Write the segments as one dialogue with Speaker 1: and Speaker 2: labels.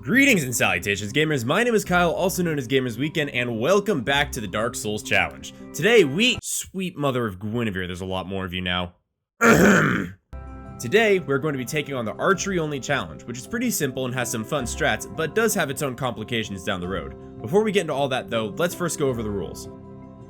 Speaker 1: Greetings and salutations, gamers. My name is Kyle, also known as Gamers Weekend, and welcome back to the Dark Souls Challenge. Today, Sweet mother of Guinevere, there's a lot more of you now. Today, we're going to be taking on the Archery Only challenge, which is pretty simple and has some fun strats, but does have its own complications down the road. Before we get into all that though, let's first go over the rules.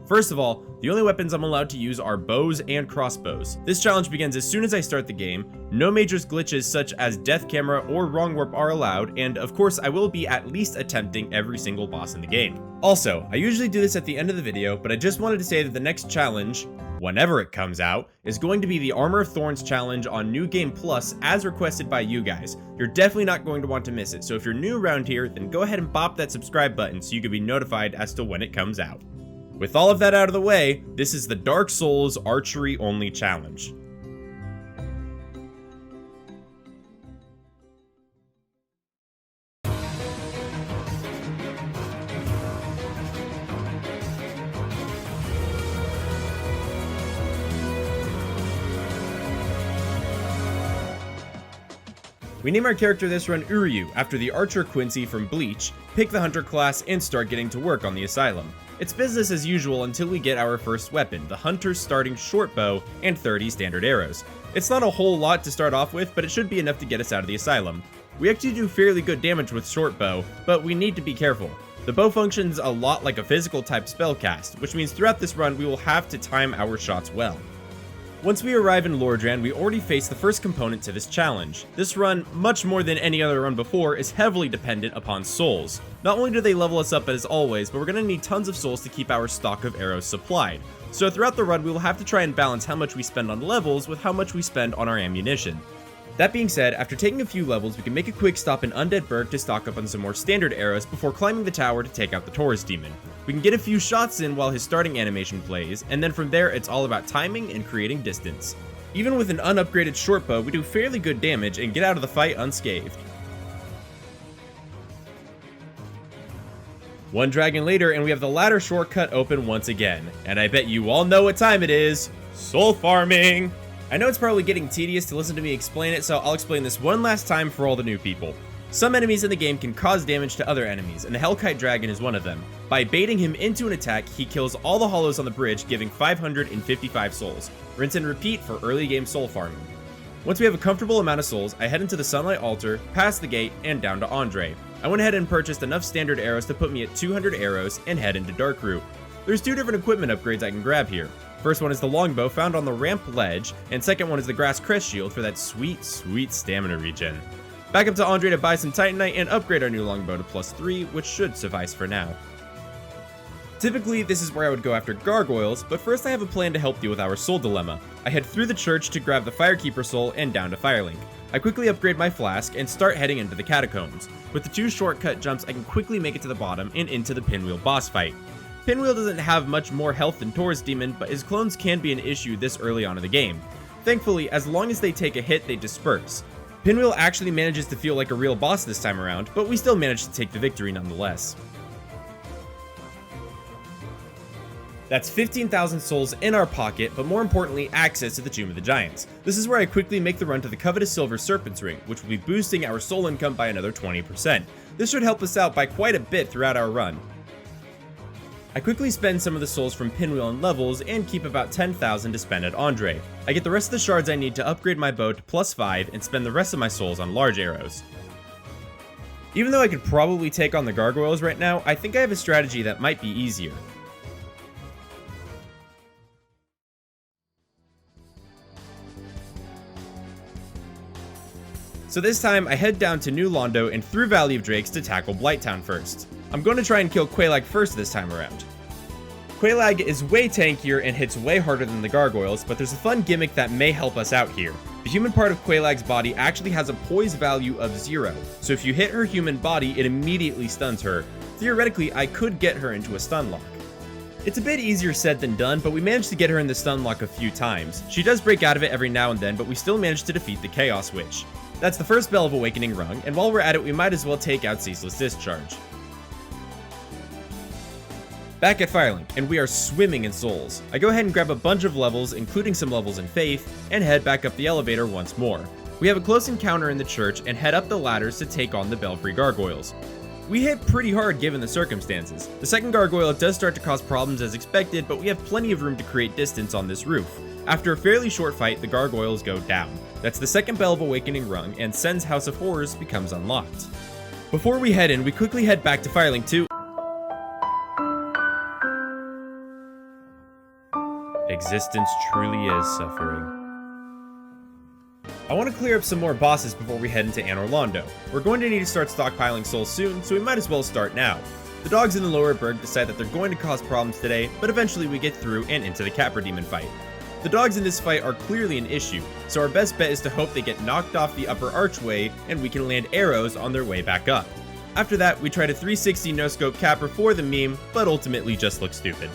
Speaker 1: First of all, the only weapons I'm allowed to use are bows and crossbows. This challenge begins as soon as I start the game. No major glitches such as death camera or wrong warp are allowed, and of course I will be at least attempting every single boss in the game. Also, I usually do this at the end of the video, but I just wanted to say that the next challenge, whenever it comes out, is going to be the Armor of Thorns challenge on New Game Plus as requested by you guys. You're definitely not going to want to miss it, so if you're new around here, then go ahead and bop that subscribe button so you can be notified as to when it comes out. With all of that out of the way, this is the Dark Souls Archery Only challenge. We name our character this run Uryu after the archer Quincy from Bleach, pick the hunter class, and start getting to work on the asylum. It's business as usual until we get our first weapon, the hunter's starting short bow and 30 standard arrows. It's not a whole lot to start off with, but it should be enough to get us out of the asylum. We actually do fairly good damage with short bow, but we need to be careful. The bow functions a lot like a physical type spell cast, which means throughout this run we will have to time our shots well. Once we arrive in Lordran, we already face the first component to this challenge. This run, much more than any other run before, is heavily dependent upon souls. Not only do they level us up as always, but we're going to need tons of souls to keep our stock of arrows supplied. So throughout the run, we will have to try and balance how much we spend on levels with how much we spend on our ammunition. That being said, after taking a few levels, we can make a quick stop in Undead Burg to stock up on some more standard arrows before climbing the tower to take out the Taurus demon. We can get a few shots in while his starting animation plays, and then from there it's all about timing and creating distance. Even with an unupgraded short bow, we do fairly good damage and get out of the fight unscathed. One dragon later, and we have the ladder shortcut open once again, and I bet you all know what time it is. Soul farming! I know it's probably getting tedious to listen to me explain it, so I'll explain this one last time for all the new people. Some enemies in the game can cause damage to other enemies, and the Hellkite Dragon is one of them. By baiting him into an attack, he kills all the hollows on the bridge, giving 555 souls. Rinse and repeat for early game soul farming. Once we have a comfortable amount of souls, I head into the Sunlight Altar, past the gate, and down to Andre. I went ahead and purchased enough standard arrows to put me at 200 arrows, and head into Dark Root. There's two different equipment upgrades I can grab here. First one is the longbow found on the ramp ledge, and second one is the grass crest shield for that sweet stamina regen. Back up to Andre to buy some Titanite and upgrade our new longbow to +3, which should suffice for now. Typically, this is where I would go after gargoyles, but first I have a plan to help deal with our soul dilemma. I head through the church to grab the Firekeeper soul and down to Firelink. I quickly upgrade my flask and start heading into the catacombs. With the two shortcut jumps, I can quickly make it to the bottom and into the Pinwheel boss fight. Pinwheel doesn't have much more health than Taurus Demon, but his clones can be an issue this early on in the game. Thankfully, as long as they take a hit, they disperse. Pinwheel actually manages to feel like a real boss this time around, but we still manage to take the victory nonetheless. That's 15,000 souls in our pocket, but more importantly, access to the Tomb of the Giants. This is where I quickly make the run to the coveted Silver Serpent's Ring, which will be boosting our soul income by another 20%. This should help us out by quite a bit throughout our run. I quickly spend some of the souls from Pinwheel and levels and keep about 10,000 to spend at Andre. I get the rest of the shards I need to upgrade my bow to +5 and spend the rest of my souls on large arrows. Even though I could probably take on the gargoyles right now, I think I have a strategy that might be easier. So this time, I head down to New Londo and through Valley of Drakes to tackle Blighttown first. I'm going to try and kill Quelaag first this time around. Quelaag is way tankier and hits way harder than the gargoyles, but there's a fun gimmick that may help us out here. The human part of Quelaag's body actually has a poise value of 0, so if you hit her human body, it immediately stuns her. Theoretically, I could get her into a stun lock. It's a bit easier said than done, but we managed to get her in the stun lock a few times. She does break out of it every now and then, but we still managed to defeat the Chaos Witch. That's the first Bell of Awakening rung, and while we're at it, we might as well take out Ceaseless Discharge. Back at Firelink, and we are swimming in souls. I go ahead and grab a bunch of levels, including some levels in Faith, and head back up the elevator once more. We have a close encounter in the church and head up the ladders to take on the Belfry gargoyles. We hit pretty hard given the circumstances. The second gargoyle does start to cause problems as expected, but we have plenty of room to create distance on this roof. After a fairly short fight, the gargoyles go down. That's the second Bell of Awakening rung, and Sen's House of Horrors becomes unlocked. Before we head in, we quickly head back to Firelink 2. Existence truly is suffering. I want to clear up some more bosses before we head into Anor Londo. We're going to need to start stockpiling souls soon, so we might as well start now. The dogs in the lower berg decide that they're going to cause problems today, but eventually we get through and into the Capra Demon fight. The dogs in this fight are clearly an issue, so our best bet is to hope they get knocked off the upper archway and we can land arrows on their way back up. After that, we try to 360 no-scope Capra for the meme, but ultimately just look stupid.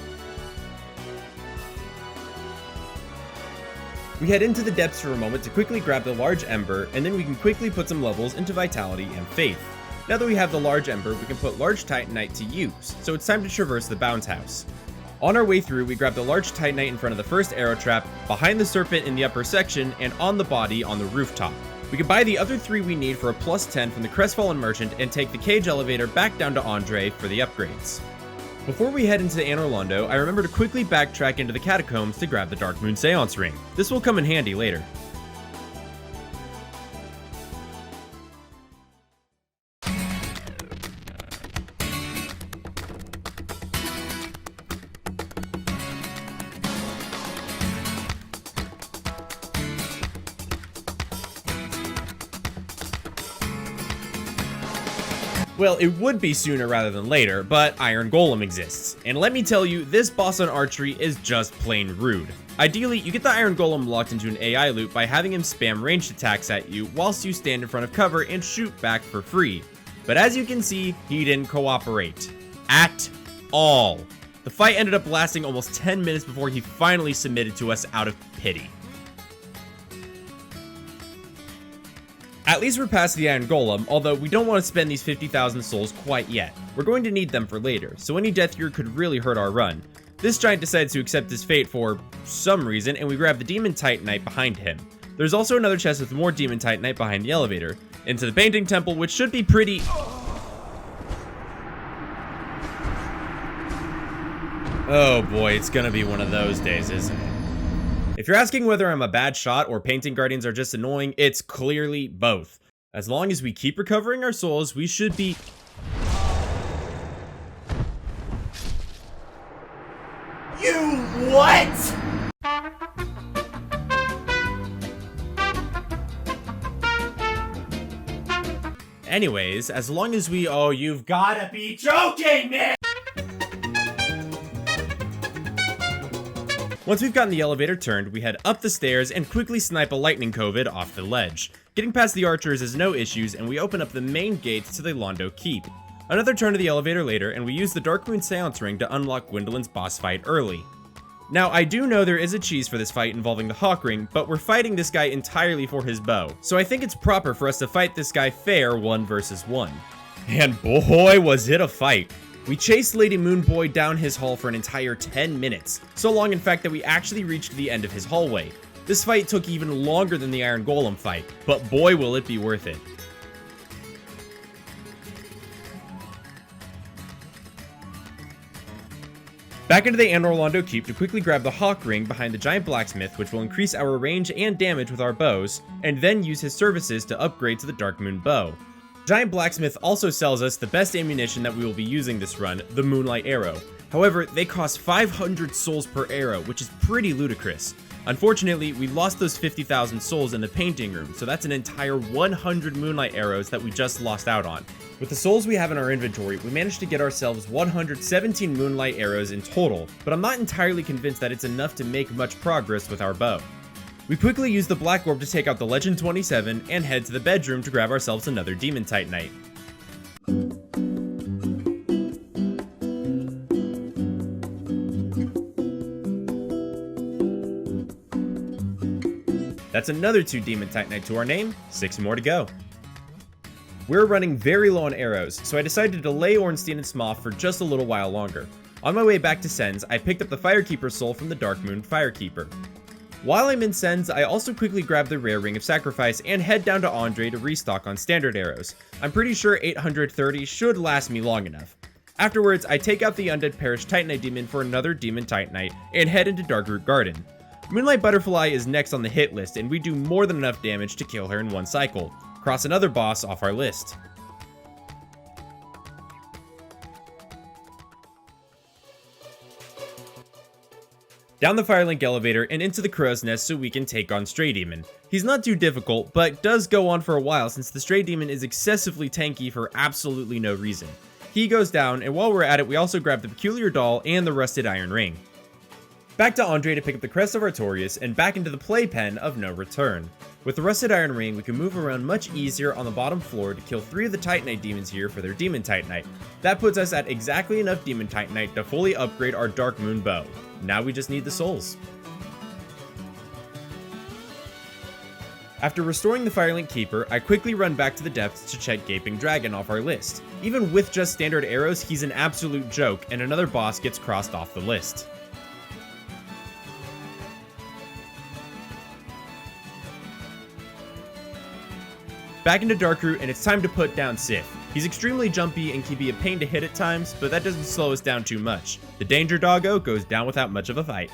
Speaker 1: We head into the depths for a moment to quickly grab the large ember, and then we can quickly put some levels into Vitality and Faith. Now that we have the large ember, we can put large Titanite to use, so it's time to traverse the Bounce House. On our way through, we grab the large Titanite in front of the first arrow trap, behind the serpent in the upper section, and on the body on the rooftop. We can buy the other 3 we need for a plus 10 from the Crestfallen Merchant and take the cage elevator back down to Andre for the upgrades. Before we head into Anor Londo, I remember to quickly backtrack into the catacombs to grab the Dark Moon Seance Ring. This will come in handy later. Well, it would be sooner rather than later, but Iron Golem exists. And let me tell you, this boss on archery is just plain rude. Ideally, you get the Iron Golem locked into an AI loop by having him spam ranged attacks at you whilst you stand in front of cover and shoot back for free. But as you can see, he didn't cooperate. At all. The fight ended up lasting almost 10 minutes before he finally submitted to us out of pity. At least we're past the Iron Golem, although we don't want to spend these 50,000 souls quite yet. We're going to need them for later, so any death here could really hurt our run. This giant decides to accept his fate for some reason, and we grab the Demon Titanite behind him. There's also another chest with more Demon Titanite behind the elevator, into the Painting Temple, which should be pretty... Oh boy, it's gonna be one of those days, isn't it? If you're asking whether I'm a bad shot or Painting Guardians are just annoying, it's clearly both. As long as we keep recovering our souls, we should be... You what? Anyways, as long as we... Oh, you've gotta be joking, man! Once we've gotten the elevator turned, we head up the stairs and quickly snipe a lightning COVID off the ledge. Getting past the archers is no issues, and we open up the main gates to the Londo Keep. Another turn to the elevator later, and we use the Dark Moon Seance Ring to unlock Gwendolyn's boss fight early. Now, I do know there is a cheese for this fight involving the Hawk Ring, but we're fighting this guy entirely for his bow, so I think it's proper for us to fight this guy fair 1 versus 1. And boy, was it a fight! We chased Lady Moonboy down his hall for an entire 10 minutes, so long in fact that we actually reached the end of his hallway. This fight took even longer than the Iron Golem fight, but boy will it be worth it. Back into the Anor Londo Keep to quickly grab the Hawk Ring behind the Giant Blacksmith, which will increase our range and damage with our bows, and then use his services to upgrade to the Dark Moon Bow. Giant Blacksmith also sells us the best ammunition that we will be using this run, the Moonlight Arrow. However, they cost 500 souls per arrow, which is pretty ludicrous. Unfortunately, we lost those 50,000 souls in the painting room, so that's an entire 100 Moonlight Arrows that we just lost out on. With the souls we have in our inventory, we managed to get ourselves 117 Moonlight Arrows in total, but I'm not entirely convinced that it's enough to make much progress with our bow. We quickly use the Black Orb to take out the Legend 27 and head to the bedroom to grab ourselves another Demon Titanite. That's another 2 Demon Titanite to our name, 6 more to go. We're running very low on arrows, so I decided to delay Ornstein and Smough for just a little while longer. On my way back to Sen's, I picked up the Firekeeper soul from the Dark Moon Firekeeper. While I'm in Sens, I also quickly grab the rare Ring of Sacrifice and head down to Andre to restock on standard arrows. I'm pretty sure 830 should last me long enough. Afterwards, I take out the Undead Parish Titanite Demon for another Demon Titanite and head into Darkroot Garden. Moonlight Butterfly is next on the hit list, and we do more than enough damage to kill her in one cycle. Cross another boss off our list. Down the Firelink elevator and into the Crow's Nest so we can take on Stray Demon. He's not too difficult, but does go on for a while since the Stray Demon is excessively tanky for absolutely no reason. He goes down, and while we're at it, we also grab the Peculiar Doll and the Rusted Iron Ring. Back to Andre to pick up the Crest of Artorias and back into the Playpen of No Return. With the Rusted Iron Ring, we can move around much easier on the bottom floor to kill 3 of the Titanite demons here for their Demon Titanite. That puts us at exactly enough Demon Titanite to fully upgrade our Dark Moon Bow. Now we just need the souls. After restoring the Firelink Keeper, I quickly run back to the depths to check Gaping Dragon off our list. Even with just standard arrows, he's an absolute joke, and another boss gets crossed off the list. Back into Darkroot, and it's time to put down Sith. He's extremely jumpy and can be a pain to hit at times, but that doesn't slow us down too much. The Danger Doggo goes down without much of a fight.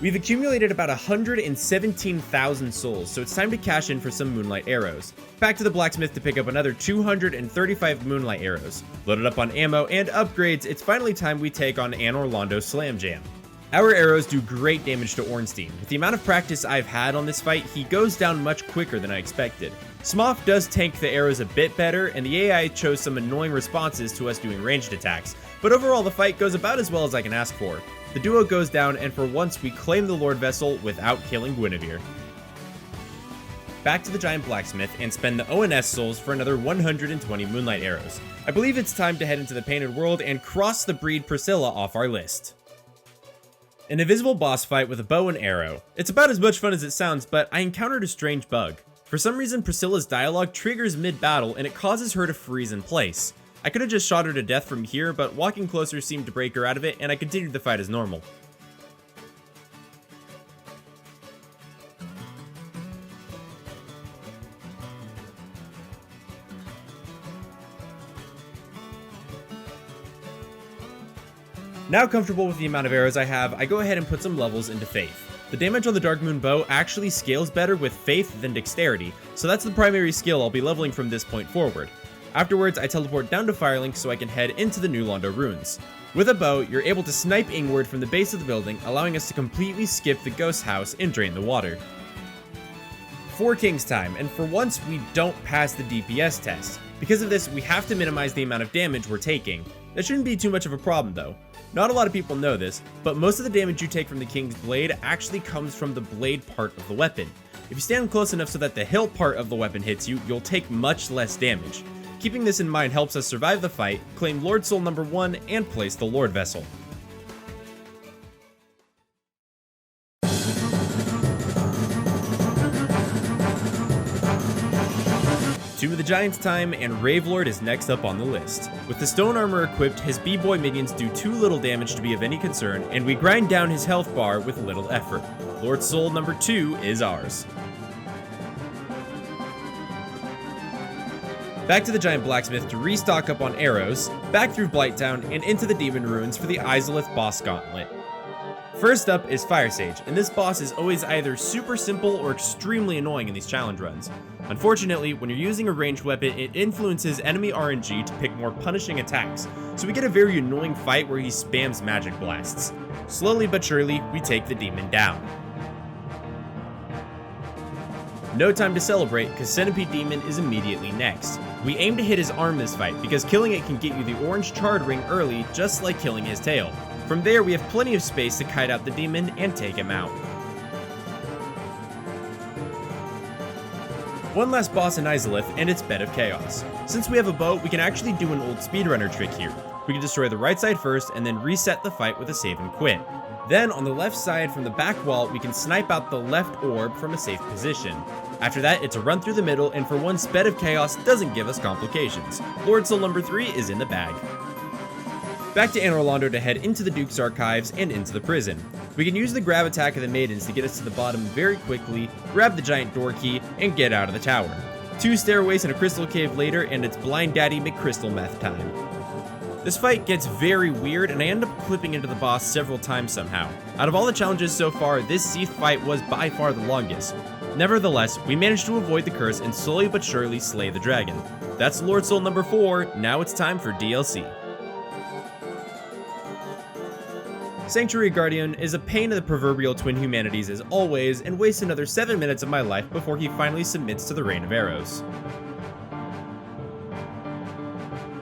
Speaker 1: We've accumulated about 117,000 souls, so it's time to cash in for some Moonlight Arrows. Back to the blacksmith to pick up another 235 Moonlight Arrows. Loaded up on ammo and upgrades, it's finally time we take on Anne Orlando Slam Jam. Our arrows do great damage to Ornstein. With the amount of practice I've had on this fight, he goes down much quicker than I expected. Smough does tank the arrows a bit better, and the AI chose some annoying responses to us doing ranged attacks, but overall the fight goes about as well as I can ask for. The duo goes down, and for once we claim the Lord Vessel without killing Guinevere. Back to the Giant Blacksmith and spend the ONS souls for another 120 Moonlight Arrows. I believe it's time to head into the Painted World and cross the breed Priscilla off our list. An invisible boss fight with a bow and arrow. It's about as much fun as it sounds, but I encountered a strange bug. For some reason, Priscilla's dialogue triggers mid-battle and it causes her to freeze in place. I could have just shot her to death from here, but walking closer seemed to break her out of it, and I continued the fight as normal. Now comfortable with the amount of arrows I have, I go ahead and put some levels into Faith. The damage on the Dark Moon Bow actually scales better with Faith than Dexterity, so that's the primary skill I'll be leveling from this point forward. Afterwards, I teleport down to Firelink so I can head into the New Londo Ruins. With a bow, you're able to snipe Ingward from the base of the building, allowing us to completely skip the ghost house and drain the water. 4 Kings time, and for once we don't pass the DPS test. Because of this, we have to minimize the amount of damage we're taking. That shouldn't be too much of a problem though. Not a lot of people know this, but most of the damage you take from the King's Blade actually comes from the blade part of the weapon. If you stand close enough so that the hilt part of the weapon hits you, you'll take much less damage. Keeping this in mind helps us survive the fight, claim Lord Soul number 1, and place the Lord Vessel. Tomb of the Giants time, and Ravelord is next up on the list. With the stone armor equipped, his B-boy minions do too little damage to be of any concern, and we grind down his health bar with little effort. Lord Soul number 2 is ours. Back to the Giant Blacksmith to restock up on arrows, back through Blighttown, and into the Demon Ruins for the Izalith boss gauntlet. First up is Fire Sage, and this boss is always either super simple or extremely annoying in these challenge runs. Unfortunately, when you're using a ranged weapon, it influences enemy RNG to pick more punishing attacks, so we get a very annoying fight where he spams magic blasts. Slowly but surely, we take the demon down. No time to celebrate, because Centipede Demon is immediately next. We aim to hit his arm this fight, because killing it can get you the orange charred ring early, just like killing his tail. From there, we have plenty of space to kite out the demon and take him out. One last boss in Izalith, and it's Bed of Chaos. Since we have a bow, we can actually do an old speedrunner trick here. We can destroy the right side first, and then reset the fight with a save and quit. Then, on the left side from the back wall, we can snipe out the left orb from a safe position. After that, it's a run through the middle, and for once, Bed of Chaos doesn't give us complications. Lord Soul number 3 is in the bag. Back to Anor Londo to head into the Duke's archives and into the prison. We can use the grab attack of the maidens to get us to the bottom very quickly, grab the giant door key, and get out of the tower. 2 stairways and a crystal cave later, and it's Blind Daddy McCrystal meth time. This fight gets very weird, and I end up clipping into the boss several times somehow. Out of all the challenges so far, this Seath fight was by far the longest. Nevertheless, we managed to avoid the curse and slowly but surely slay the dragon. That's Lord Soul number 4, now it's time for DLC. Sanctuary Guardian is a pain in the proverbial twin humanities as always, and wastes another 7 minutes of my life before he finally submits to the Rain of Arrows.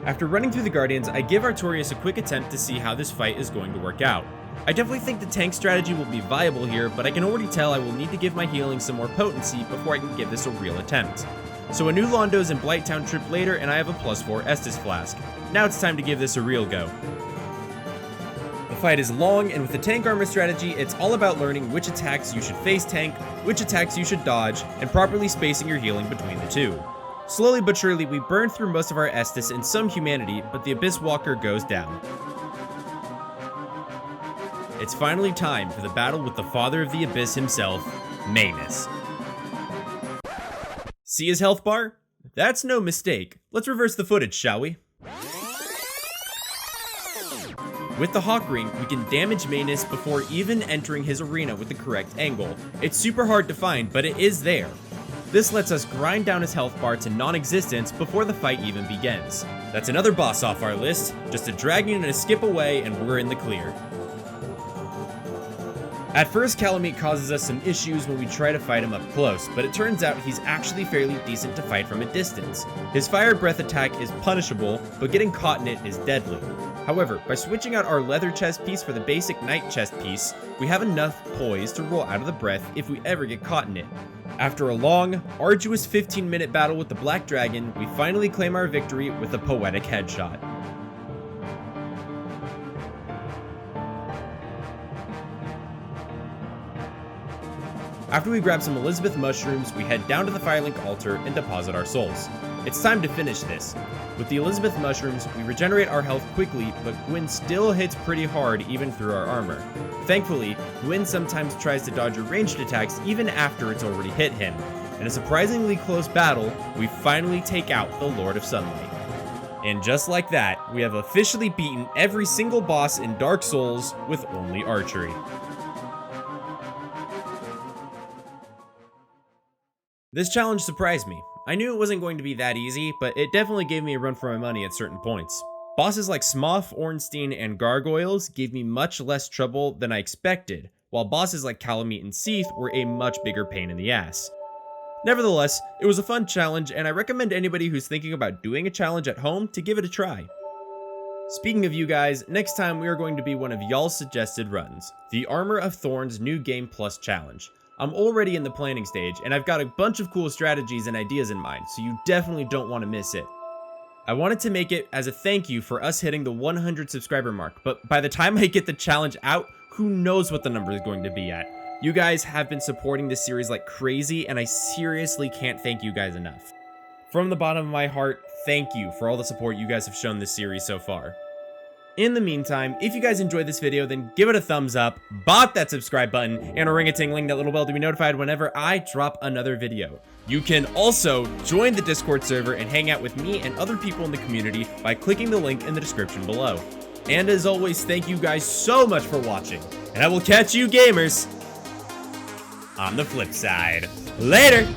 Speaker 1: After running through the Guardians, I give Artorias a quick attempt to see how this fight is going to work out. I definitely think the tank strategy will be viable here, but I can already tell I will need to give my healing some more potency before I can give this a real attempt. So a new Londo's and Blighttown trip later, and I have a +4 Estus Flask. Now it's time to give this a real go. The fight is long, and with the tank armor strategy, it's all about learning which attacks you should face tank, which attacks you should dodge, and properly spacing your healing between the two. Slowly but surely, we burn through most of our Estus and some humanity, but the Abyss Walker goes down. It's finally time for the battle with the father of the Abyss himself, Manus. See his health bar? That's no mistake. Let's reverse the footage, shall we? With the Hawk Ring, we can damage Manus before even entering his arena with the correct angle. It's super hard to find, but it is there. This lets us grind down his health bar to non-existence before the fight even begins. That's another boss off our list, just a dragon and a skip away and we're in the clear. At first, Calamite causes us some issues when we try to fight him up close, but it turns out he's actually fairly decent to fight from a distance. His fire breath attack is punishable, but getting caught in it is deadly. However, by switching out our leather chest piece for the basic knight chest piece, we have enough poise to roll out of the breath if we ever get caught in it. After a long, arduous 15-minute battle with the Black Dragon, we finally claim our victory with a poetic headshot. After we grab some Elizabeth mushrooms, we head down to the Firelink altar and deposit our souls. It's time to finish this. With the Elizabeth mushrooms, we regenerate our health quickly, but Gwyn still hits pretty hard even through our armor. Thankfully, Gwyn sometimes tries to dodge your ranged attacks even after it's already hit him. In a surprisingly close battle, we finally take out the Lord of Sunlight. And just like that, we have officially beaten every single boss in Dark Souls with only archery. This challenge surprised me. I knew it wasn't going to be that easy, but it definitely gave me a run for my money at certain points. Bosses like Smough, Ornstein, and Gargoyles gave me much less trouble than I expected, while bosses like Calamite and Seath were a much bigger pain in the ass. Nevertheless, it was a fun challenge, and I recommend anybody who's thinking about doing a challenge at home to give it a try. Speaking of you guys, next time we are going to be one of y'all's suggested runs, the Armor of Thorns New Game Plus Challenge. I'm already in the planning stage, and I've got a bunch of cool strategies and ideas in mind, so you definitely don't want to miss it. I wanted to make it as a thank you for us hitting the 100 subscriber mark, but by the time I get the challenge out, who knows what the number is going to be at. You guys have been supporting this series like crazy, and I seriously can't thank you guys enough. From the bottom of my heart, thank you for all the support you guys have shown this series so far. In the meantime, if you guys enjoyed this video, then give it a thumbs up, bop that subscribe button, and a ring-a-tingling, that little bell to be notified whenever I drop another video. You can also join the Discord server and hang out with me and other people in the community by clicking the link in the description below. And as always, thank you guys so much for watching, and I will catch you gamers on the flip side. Later!